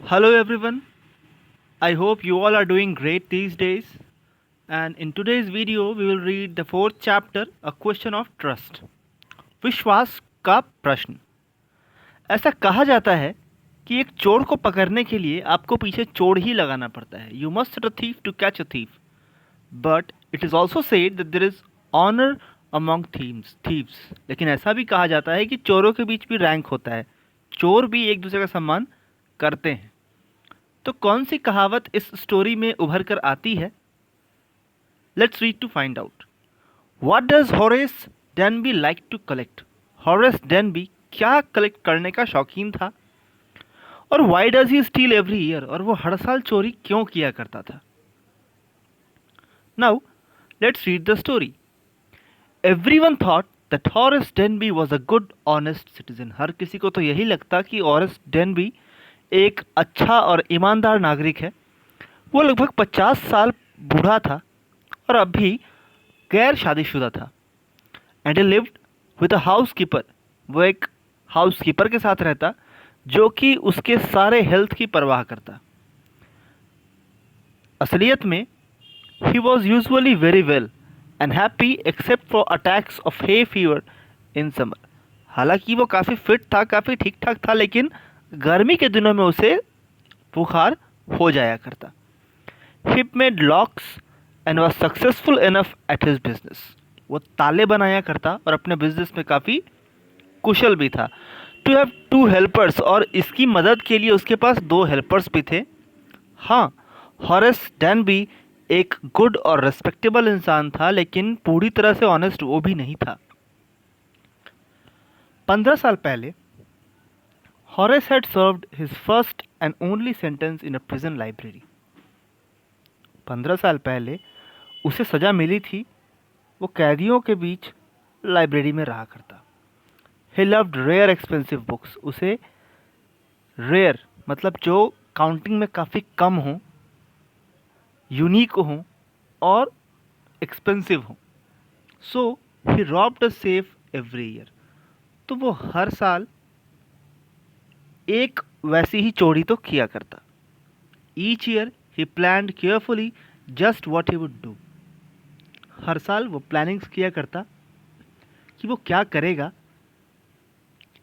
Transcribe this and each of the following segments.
Hello everyone. I hope you all are doing great these days. And in today's video, we will read the fourth chapter, A Question of Trust. विश्वास का प्रश्न। ऐसा कहा जाता है कि एक चोर को पकड़ने के लिए आपको पीछे चोर ही लगाना पड़ता है। You must a thief to catch a thief. But it is also said that there is honour among thieves. लेकिन ऐसा भी कहा जाता है कि चोरों के बीच भी रैंक होता है। चोर भी एक दूसरे का सम्मान करते हैं। तो कौन सी कहावत इस स्टोरी में उभर कर आती है? Let's read to find out. What does Horace Denby like to collect? Horace Denby क्या कलेक्ट करने का शौकीन था? और why does he steal every year? और वो हर साल चोरी क्यों किया करता था? Now let's read the story. Everyone thought that Horace Denby was a good honest citizen. हर किसी को तो यही लगता कि हॉरेस डेनबी एक अच्छा और ईमानदार नागरिक है। वो लगभग 50 साल बूढ़ा था और अभी गैर शादीशुदा था। And he lived with a house keeper. वो एक हाउस कीपर के साथ रहता जो कि उसके सारे हेल्थ की परवाह करता। असलियत में he was usually very well and happy except for attacks of hay fever in summer. हालांकि वो काफ़ी फिट था, काफ़ी ठीक ठाक था, लेकिन गर्मी के दिनों में उसे बुखार हो जाया करता। He made locks and was successful enough at his business. वो ताले बनाया करता और अपने बिजनेस में काफ़ी कुशल भी था। टू हैव टू हेल्पर्स, और इसकी मदद के लिए उसके पास दो हेल्पर्स भी थे। हाँ, हॉरेस डैनबी एक गुड और रेस्पेक्टेबल इंसान था, लेकिन पूरी तरह से ऑनेस्ट वो भी नहीं था। 15 साल पहले Horace had served his first and only sentence in a prison library. 15 साल पहले उसे सज़ा मिली थी। वो कैदियों के बीच लाइब्रेरी में रहा करता। He loved rare expensive books. उसे रेयर मतलब जो काउंटिंग में काफ़ी कम हों, यूनिक हों और एक्सपेंसिव हों। So he robbed a safe every year. तो वो हर साल एक वैसी ही चोरी तो किया करता। Each year he planned carefully just what he would do. हर साल वो प्लानिंग्स किया करता कि वो क्या करेगा।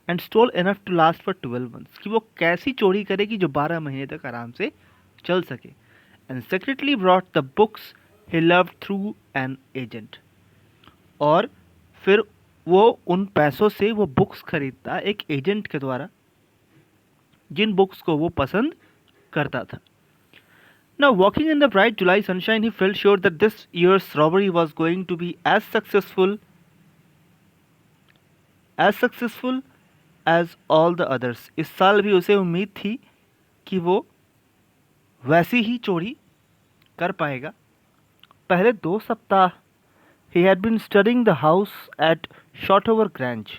And stole enough to last for 12 months, कि वो कैसी चोरी करेगी जो 12 महीने तक आराम से चल सके। And secretly brought the books he loved through an agent. और फिर वो उन पैसों से वो बुक्स खरीदता एक एजेंट के द्वारा, जिन बुक्स को वो पसंद करता था। Now, walking in the bright July sunshine, he felt sure that this year's robbery was going to be as successful as all the others. इस साल भी उसे उम्मीद थी कि वो वैसी ही चोरी कर पाएगा। पहले 2 सप्ताह he had been studying the house at Shotover Grange,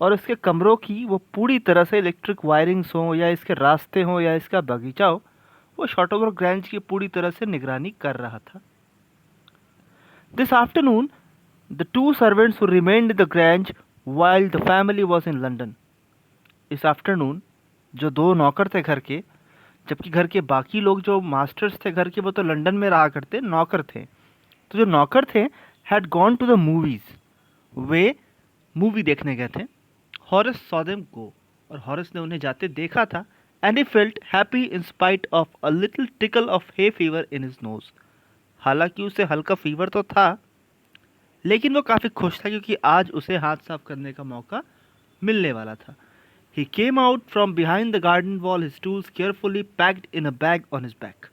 और इसके कमरों की वो पूरी तरह से इलेक्ट्रिक वायरिंग्स हो या इसके रास्ते हो या इसका बगीचा हो, वो शॉटोवर ग्रैंज की पूरी तरह से निगरानी कर रहा था। This afternoon the two servants who remained in the Grange while the family was in London. इस आफ्टरनून जो दो नौकर थे घर के, जबकि घर के बाकी लोग जो मास्टर्स थे घर के वो तो लंदन में रहा करते, नौकर थे। तो जो नौकर थे had gone to the movies. वे मूवी देखने गए थे। हॉरेस सॉ देम गो, और हॉरेस ने उन्हें जाते देखा था। And he felt happy in spite of a little tackle of hay fever in his nose. हालांकि उसे हल्का फीवर तो था, लेकिन वो काफ़ी खुश था क्योंकि आज उसे हाथ साफ करने का मौका मिलने वाला था। He came out from behind the garden wall, his tools carefully packed in a bag on his back.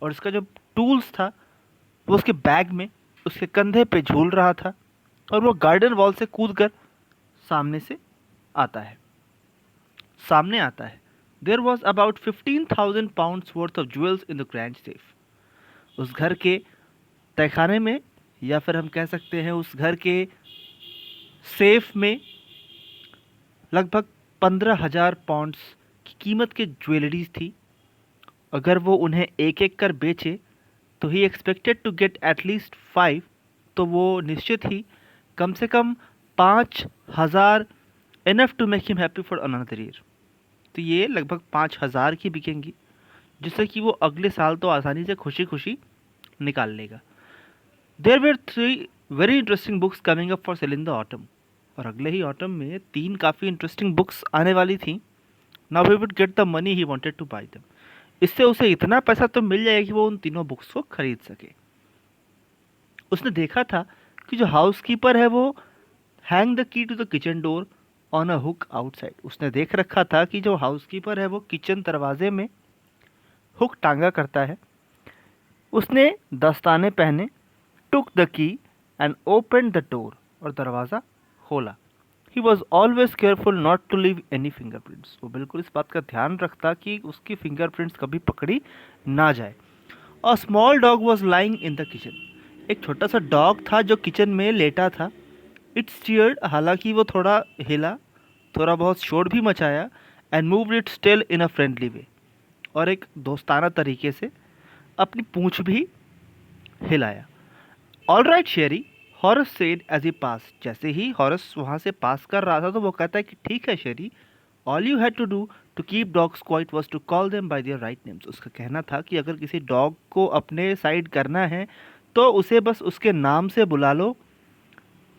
और इसका जो टूल्स था वो उसके बैग में उसके कंधे पे झूल रहा था, और वो गार्डन वॉल से कूदकर सामने आता है। There was about 15,000 pounds worth of jewels in the grand safe. उस घर के तहखाने में, या फिर हम कह सकते हैं उस घर के सेफ में, लगभग 15,000 पाउंड्स की कीमत के ज्वेलरीज थी। अगर वो उन्हें एक एक कर बेचे तो he expected to get at least 5। तो वो निश्चित ही कम से कम 5,000 enough to make him happy for another year. तो ये लगभग 5,000 की बिकेंगी, जिससे कि वो अगले साल तो आसानी से खुशी खुशी निकाल लेगा। There were 3 very interesting books coming up for sale in the autumn, और अगले ही ऑटम में 3 काफ़ी इंटरेस्टिंग बुक्स आने वाली थी। Now he would get the money he wanted to buy them. इससे उसे इतना पैसा तो मिल जाएगा कि वो उन तीनों बुक्स को खरीद सके। उसने देखा था कि जो हाउसकीपर है वो hang the key to the kitchen door on a hook outside. उसने देख रखा था कि जो हाउसकीपर है वो किचन दरवाजे में हुक टांगा करता है। उसने दस्ताने पहने, took the key and open the door, और दरवाज़ा खोला। He was always careful not to leave any fingerprints. वो बिल्कुल इस बात का ध्यान रखता कि उसकी फिंगरप्रिंट्स कभी पकड़ी ना जाए। A small dog was lying in the kitchen. एक छोटा सा डॉग था जो किचन में लेटा था। इट्स चीयर्ड, हालांकि वो थोड़ा हिला, थोड़ा बहुत शोर भी मचाया, and moved its tail in a friendly way, और एक दोस्ताना तरीके से अपनी पूंछ भी हिलाया। All right Sherry, Horace said as he pass. जैसे ही हॉरस वहाँ से पास कर रहा था तो वो कहता है कि ठीक है Sherry, all you had to do to keep dogs quiet was to call them by their right names. उसका कहना था कि अगर किसी डॉग को अपने साइड करना है तो उसे बस उसके नाम से बुला लो,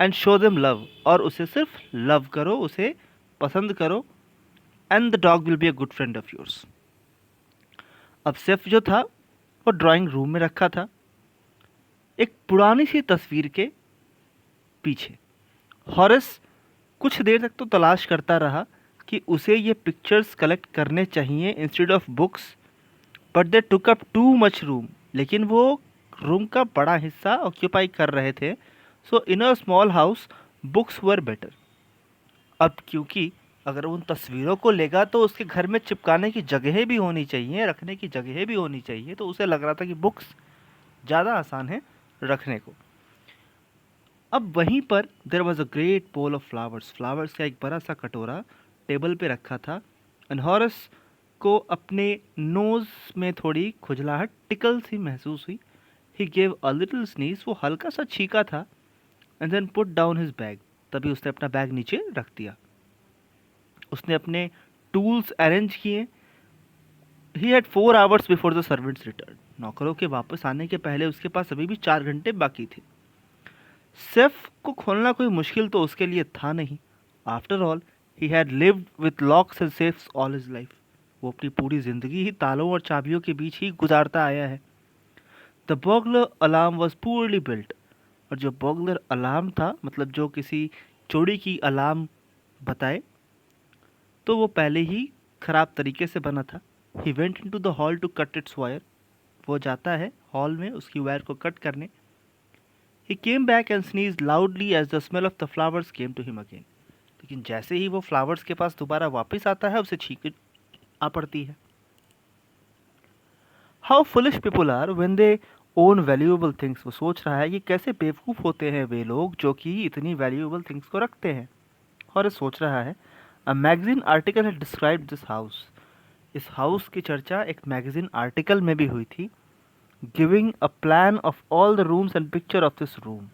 एंड शो देम लव, और उसे सिर्फ लव करो, उसे पसंद करो, and the dog will be a good friend of yours. अब सेफ जो था वो ड्राइंग रूम में रखा था, एक पुरानी सी तस्वीर के पीछे। हॉरस कुछ देर तक तो तलाश करता रहा कि उसे ये पिक्चर्स कलेक्ट करने चाहिए instead of books, but they took up too much room. लेकिन वो रूम का बड़ा हिस्सा ऑक्यूपाई कर रहे थे। So in a small house books were better. अब क्योंकि अगर उन तस्वीरों को लेगा तो उसके घर में चिपकाने की जगह भी होनी चाहिए, रखने की जगह भी होनी चाहिए, तो उसे लग रहा था कि बुक्स ज़्यादा आसान है रखने को। अब वहीं पर there was a great pole of flowers. Flowers का एक बड़ा सा कटोरा टेबल पे रखा था। एंड हॉरस को अपने नोज में थोड़ी खुजलाहट, टिकल सी महसूस हुई। He gave a little sneeze, वो हल्का सा छीका था। And then put down his bag, तभी उसने अपना बैग नीचे रख दिया। उसने अपने टूल्स अरेंज किए। He had 4 hours before the servants return. नौकरों के वापस आने के पहले उसके पास अभी भी 4 घंटे बाकी थे। सेफ को खोलना कोई मुश्किल तो उसके लिए था नहीं। After all he had lived with locks and safes all his life. वो अपनी पूरी जिंदगी ही तालों और चाबियों के बीच ही गुजारता आया है। The burglar alarm was poorly built. और जो बर्गलर अलार्म था, मतलब जो किसी चोरी की अलार्म बताए, तो वो पहले ही खराब तरीके से बना था। He went into the hall to cut its wire. वो जाता है हॉल में उसकी वायर को कट करने। He came back and sneezed loudly as the smell of the flowers came to him again. लेकिन जैसे ही वो फ्लावर्स के पास दोबारा वापस आता है उसे छींक आ पड़ती है। How foolish people are when they own valuable things. वो सोच रहा है कि कैसे बेवकूफ़ होते हैं वे लोग जो कि इतनी वैल्यूएबल थिंग्स को रखते हैं। और ये सोच रहा है, a magazine article had described this house. इस हाउस की चर्चा एक मैगजीन आर्टिकल में भी हुई थी। Giving a plan of all the rooms and picture of this room,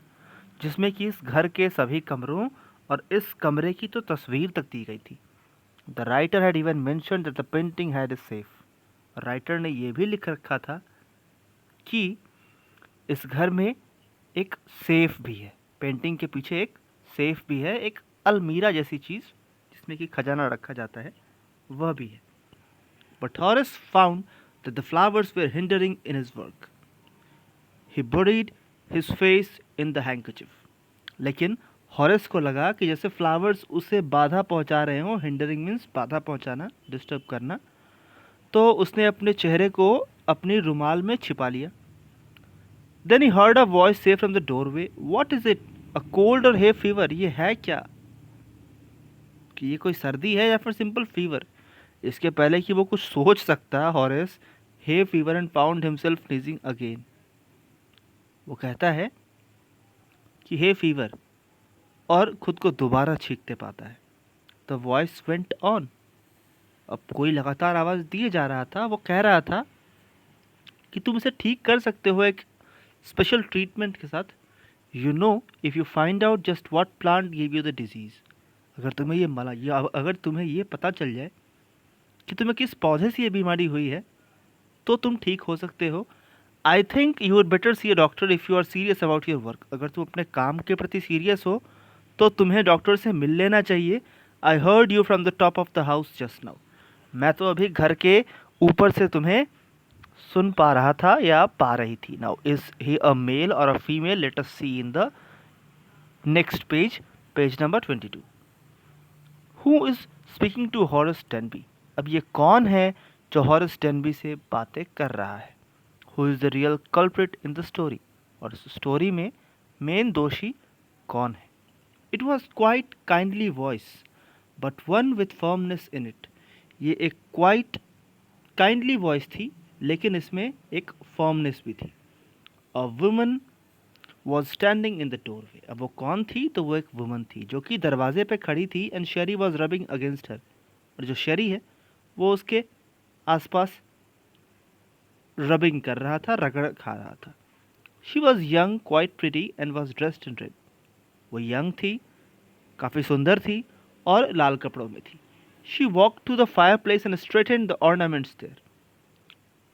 जिसमें कि इस घर के सभी कमरों और इस कमरे की तो तस्वीर तक दी गई थी। The writer had even mentioned that the painting had a safe. Writer ने यह भी लिख रखा था कि इस घर में एक सेफ भी है। पेंटिंग के पीछे एक सेफ भी है, एक अलमीरा जैसी चीज़ जिसमें कि खजाना रखा जाता है, वह भी है। But Horace found that the flowers were hindering in his work. He buried his face in the handkerchief. लेकिन हॉरेस को लगा कि जैसे फ्लावर्स उसे बाधा पहुंचा रहे हों, हिंडरिंग मीन्स बाधा पहुंचाना, डिस्टर्ब करना, तो उसने अपने चेहरे को अपनी रुमाल में छिपा लिया। Then he heard a voice say from the doorway, what is it, a cold or hay fever? ये है क्या, कि ये कोई सर्दी है या फिर सिंपल फीवर? इसके पहले कि वो कुछ सोच सकता, Horace hay fever and found himself sneezing again. वो कहता है कि हे फीवर, और खुद को दोबारा छींकते पाता है। The voice went on. अब कोई लगातार आवाज़ दिए जा रहा था। वो कह रहा था कि तुम इसे ठीक कर सकते हो एक स्पेशल ट्रीटमेंट के साथ। You know, if you find out just what plant give you the disease. अगर तुम्हें ये अगर तुम्हें ये पता चल जाए कि तुम्हें किस पौधे से ये बीमारी हुई है तो तुम ठीक हो सकते हो। I think you would better see a doctor if you are serious about your work. अगर तुम अपने काम के प्रति सीरियस हो तो तुम्हें डॉक्टर से मिल लेना चाहिए। I heard you from the top of the house just now. मैं तो अभी घर के ऊपर से तुम्हें सुन पा रहा था या पा रही थी। Now is he a male or a female? Let us see in the next page, page number 22। Who is speaking to Horace Denby? अब ये कौन है जो हॉरेस डेनबी से बातें कर रहा है? Who is the real culprit in the story? और इस स्टोरी में मेन दोषी कौन है? It was quite kindly voice but one with firmness in it. ये एक क्वाइट काइंडली वॉइस थी लेकिन इसमें एक फर्मनेस भी थी। A woman was standing in the doorway. अब वो कौन थी? तो वो एक वुमन थी जो कि दरवाजे पे खड़ी थी। And Sheri was rubbing against her. और जो शेरी है वो उसके आसपास रबिंग कर रहा था, रगड़ खा रहा था। She was young, quite pretty and was dressed in red. वो यंग थी, काफ़ी सुंदर थी और लाल कपड़ों में थी। She walk to the fireplace and straightened the ornaments there.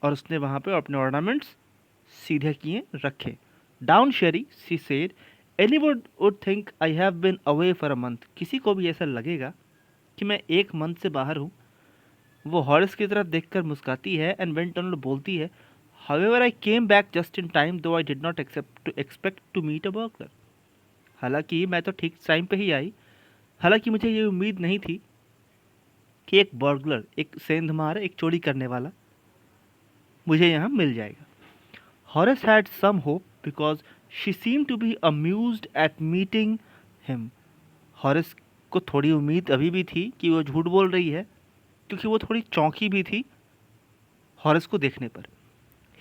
और उसने वहाँ पे अपने ऑर्नामेंट्स सीधे किए रखे। Down Sheri, she said, any would think I have been away for a month. किसी को भी ऐसा लगेगा कि मैं एक मंथ से बाहर हूँ। वो हॉरिस की तरफ देखकर मुस्काती है एंड वेंट ऑन, बोलती है, however I came back just in time though I did not expect to meet a burglar. हालांकि मैं तो ठीक टाइम पे ही आई। हालांकि मुझे ये उम्मीद नहीं थी कि एक बर्गलर, एक सेंधमार, एक चोरी करने वाला मुझे यहाँ मिल जाएगा। Horace had some hope because she seem to be amused at meeting him. Horace को थोड़ी उम्मीद अभी भी थी कि वो झूठ बोल रही है क्योंकि वो थोड़ी चौंकी भी थी हॉरेस को देखने पर।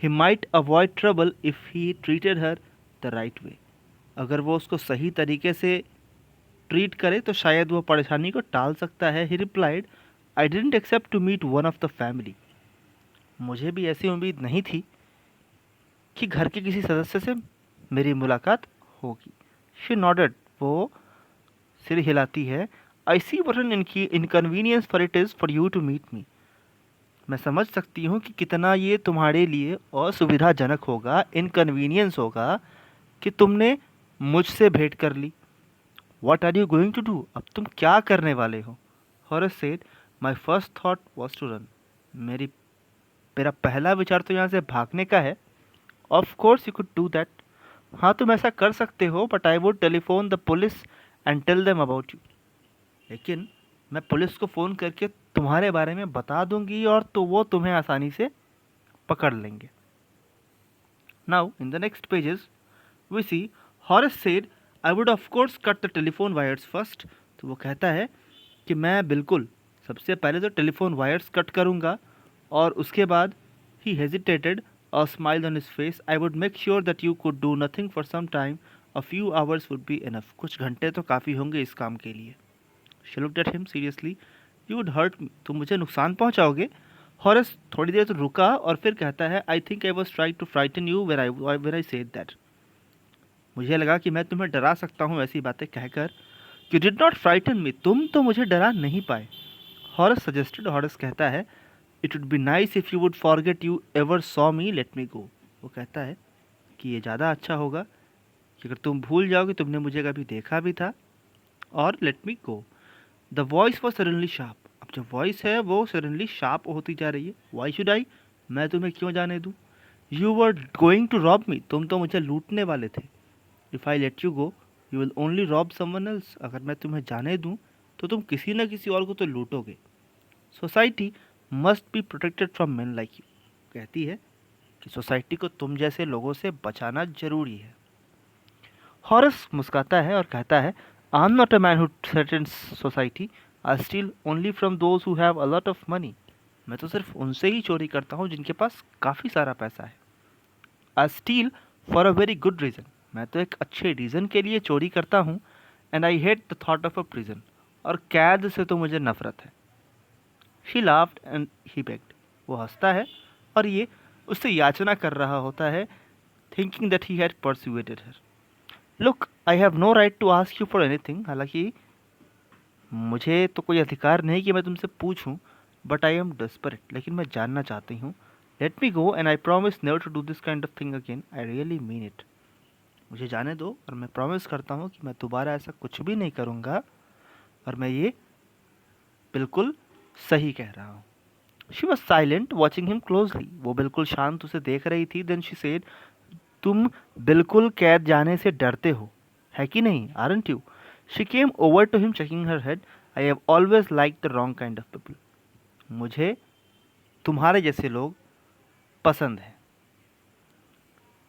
He might avoid trouble if he treated her the right way. अगर वो उसको सही तरीके से ट्रीट करे तो शायद वो परेशानी को टाल सकता है। He replied, I didn't accept to meet one of the family. मुझे भी ऐसी उम्मीद नहीं थी कि घर के किसी सदस्य से मेरी मुलाकात होगी। शी नॉडेड, वो सिर हिलाती है। I see what an inconvenience for it is for you to meet me. मैं समझ सकती हूँ कि कितना ये तुम्हारे लिए असुविधाजनक होगा, इनकन्वीनियंस होगा कि तुमने मुझसे भेंट कर ली। What are you going to do? अब तुम क्या करने वाले हो? Horace said, my first thought was to run. मेरा पहला विचार तो यहाँ से भागने का है। Of course you could do that. हाँ, तुम ऐसा कर सकते हो, but I would telephone the police and tell them about you. लेकिन मैं पुलिस को फ़ोन करके तुम्हारे बारे में बता दूंगी और तो वो तुम्हें आसानी से पकड़ लेंगे। Now in the next pages we see Horace said, I would of course cut the telephone wires first. तो वो कहता है कि मैं बिल्कुल सबसे पहले तो टेलीफोन वायर्स कट करूँगा और उसके बाद he hesitated, a smile on his face, I would make sure that you could do nothing for some time, a few hours would be enough. कुछ घंटे तो काफ़ी होंगे इस काम के लिए। She looked at him seriously, you would hurt me, तुम मुझे नुकसान पहुंचाओगे? हॉरेस थोड़ी देर तो रुका और फिर कहता है, I think I was trying to frighten you when I said that. मुझे लगा कि मैं तुम्हें डरा सकता हूँ ऐसी बातें कहकर। यू डिड नॉट फ्राइटन मी, तुम तो मुझे डरा नहीं पाए। हॉरेस सजेस्टेड, हॉरेस कहता है, it would be nice if you would forget you ever saw me, let me go. वो कहता है कि ये ज़्यादा अच्छा होगा कि अगर तुम भूल जाओगे तुमने मुझे कभी देखा भी था, और late me go. The voice was suddenly sharp. अब जो वॉइस है वो सडनली शार्प होती जा रही है। वाई शुड आई, मैं तुम्हें क्यों जाने दूँ? You were going to rob me, तुम तो मुझे लूटने वाले थे। If I let you go you will only rob someone else, अगर मैं तुम्हें जाने दूँ तो तुम किसी न किसी और को तो लूटोगे। Society must be protected from man like you. कहती है कि सोसाइटी को तुम जैसे लोगों से बचाना जरूरी है। हॉरेस मुस्काता है और कहता है, I am not a man who threatens society, I steel only from those who have a lot of money. मैं तो सिर्फ उनसे ही चोरी करता हूँ जिनके पास काफ़ी सारा पैसा है। I steal for a very good reason, मैं तो एक अच्छे रीज़न के लिए चोरी करता हूँ। And I hate the thought of a prison, और कैद से तो मुझे नफरत है। She laughed and he bagged, वो हंसता है और ये उससे याचना कर रहा होता है, thinking that he had persuaded her. Look, I have no right to ask you for anything, हालांकि मुझे तो कोई अधिकार नहीं कि मैं तुमसे पूछूं, बट आई एम डेस्परेट, लेकिन मैं जानना चाहती हूँ. Let me go and I promise never to do this kind of thing again. I really mean it. मुझे जाने दो और मैं प्रॉमिस करता हूँ कि मैं दोबारा ऐसा कुछ भी नहीं करूँगा, और मैं ये बिल्कुल सही कह रहा हूँ. She was silent watching him closely. वो बिल्कुल शांत उसे देख रही थी. देन शी सेड, तुम बिल्कुल कैद जाने से डरते हो, है कि नहीं? Aren't you? She came over to him checking her head. I have always like the wrong kind of people. मुझे तुम्हारे जैसे लोग पसंद हैं.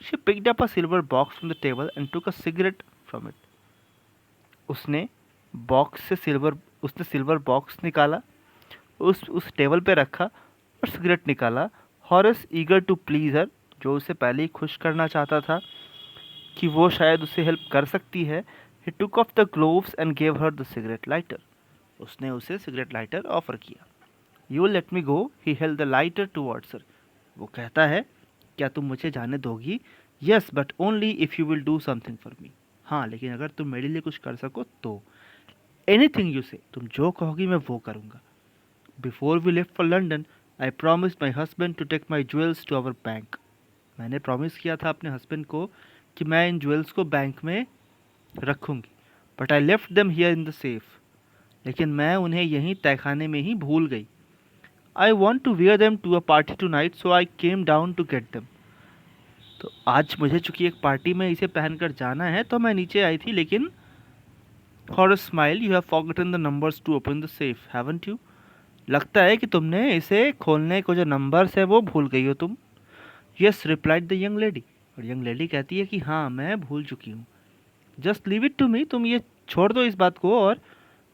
She picked up a silver box from the table and took a cigarette from it. उसने box से silver उसने silver box निकाला, उस टेबल पे रखा और सिगरेट निकाला. Horace eager to please her, जो उसे पहले ही खुश करना चाहता था कि वो शायद उसे हेल्प कर सकती है. He took off the gloves and gave her the cigarette lighter. उसने उसे सिगरेट लाइटर ऑफर किया. You will let me go. He held the lighter towards her. वो कहता है, क्या तुम मुझे जाने दोगी? Yes but only if you will do something for me. हाँ, लेकिन अगर तुम मेरे लिए कुछ कर सको तो. एनीथिंग यू से, तुम जो कहोगी मैं वो करूँगा. Before we left for London I promise my husband to take my jewels to our bank. मैंने प्रॉमिस किया था अपने हस्बैंड को कि मैं इन ज्वेल्स को बैंक में रखूँगी. But I left them here in the safe. लेकिन मैं उन्हें यहीं तहखाने में ही भूल गई. I want to wear them to a party tonight, so I came down to get them. तो आज मुझे चूंकि एक पार्टी में इसे पहनकर जाना है तो मैं नीचे आई थी. लेकिन Horace smile, you have forgotten the numbers to open the safe, haven't you? लगता है कि तुमने इसे खोलने को जो नंबर्स है वो भूल गई हो तुम. Yes replied the young lady. और यंग लेडी कहती है कि हाँ, मैं भूल चुकी हूँ. Just leave it to me. तुम ये छोड़ दो इस बात को, और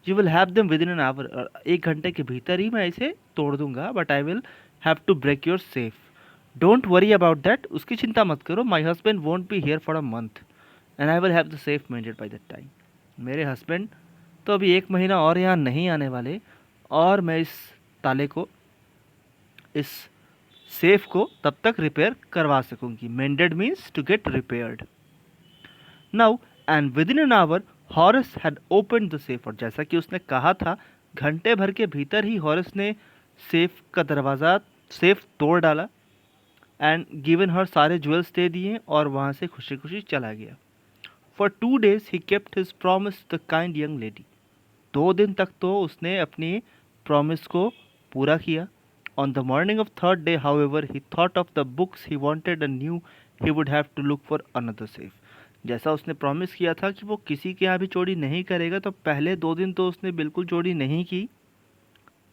you will have them within an hour. 1 घंटे के भीतर ही मैं इसे तोड़ दूंगा. But I will have to break your safe. Don't worry about that. उसकी चिंता मत करो. My husband won't be here for a month and I will have the safe mended by that time. मेरे हस्बैंड तो अभी 1 महीना और यहाँ नहीं आने वाले, और मैं इस ताले को, इस सेफ को तब तक रिपेयर करवा सकूंगी. Mended means to get repaired. Now and within an hour Horace had open the safe. और जैसा कि उसने कहा था, घंटे भर के भीतर ही हॉरेस ने सेफ का दरवाज़ा, सेफ तोड़ डाला एंड गिवन हर सारे ज्वेल्स दे दिए और वहाँ से खुशी खुशी चला गया. For 2 days he kept his promise the kind young lady. 2 दिन तक तो उसने अपनी प्रॉमिस को पूरा किया. On the morning of third day however he thought of the books he wanted and knew he would have to look for another safe. जैसा उसने प्रॉमिस किया था कि वो किसी के यहाँ भी चोरी नहीं करेगा, तो पहले 2 दिन तो उसने बिल्कुल चोरी नहीं की.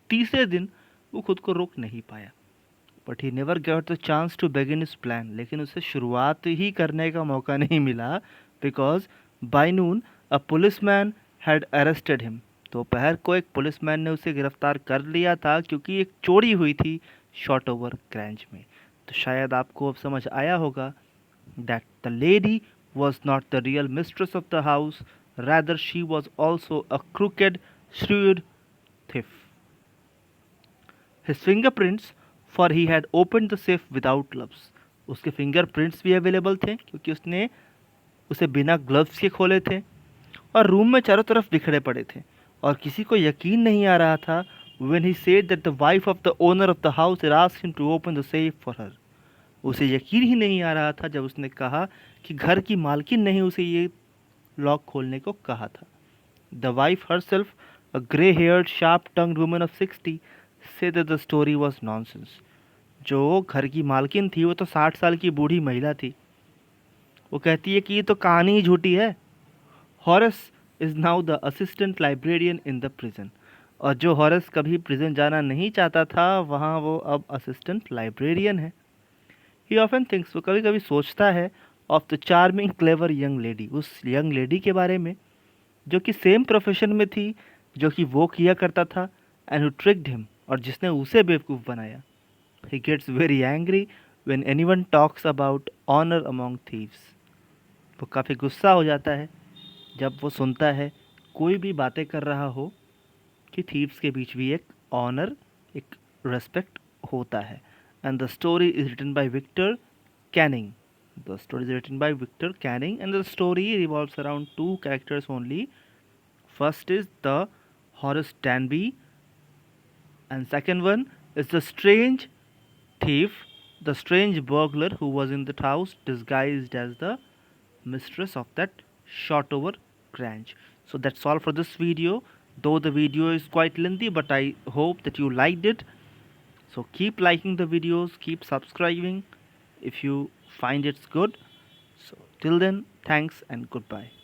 तीसरे दिन वो खुद को रोक नहीं पाया. But he never got the chance to begin his plan. लेकिन उसे शुरुआत ही करने का मौका नहीं मिला. Because by noon a policeman had arrested him. दोपहर को एक पुलिसमैन ने उसे गिरफ्तार कर लिया था क्योंकि एक चोरी हुई थी शॉर्ट ओवर ग्रैंज में. तो शायद आपको अब समझ आया होगा that the lady was not the real mistress of the house, rather she was also a crooked, shrewd thief. His fingerprints, for he had opened the safe without gloves. उसके fingerprints भी अवेलेबल थे क्योंकि उसने उसे बिना gloves के खोले थे. और रूम में चारों तरफ बिखरे पड़े थे और किसी को यकीन नहीं आ रहा था when he said that the wife of the owner of the house had asked him to open the safe for her. उसे यकीन ही नहीं आ रहा था जब उसने कहा कि घर की मालकिन ने ही उसे ये लॉक खोलने को कहा था. The wife herself, a grey-haired, sharp-tongued woman of 60, said that the story was nonsense. जो घर की मालकिन थी वो तो 60 साल की बूढ़ी महिला थी. वो कहती है कि ये तो कहानी ही झूठी है. Horace is now the assistant librarian in the prison. और जो हॉरेस कभी प्रिजन जाना नहीं चाहता था वहाँ वो अब असिस्टेंट लाइब्रेरियन है. ही ऑफन थिंक्स, वो कभी कभी सोचता है, of the charming clever young lady, उस यंग लेडी के बारे में जो कि सेम प्रोफेशन में थी जो कि वो किया करता था. एंड हु ट्रिक्ड हिम, और जिसने उसे बेवकूफ़ बनाया. He gets very angry when anyone talks about honour among thieves. वो काफ़ी गुस्सा हो जाता है जब वो सुनता है कोई भी बातें कर रहा हो कि थीव्स के बीच भी एक ऑनर, एक रेस्पेक्ट होता है. And the story is written by Victor Canning. The story is written by Victor Canning, and the story revolves around 2 characters only. First is the Horace Danby, And second one is the strange thief, the strange burglar who was in that house disguised as the mistress of that Shotover Grange. So that's all for this video. Though the video is quite lengthy, but I hope that you liked it. So keep liking the videos, keep subscribing if you find it's good. So till then, thanks and goodbye.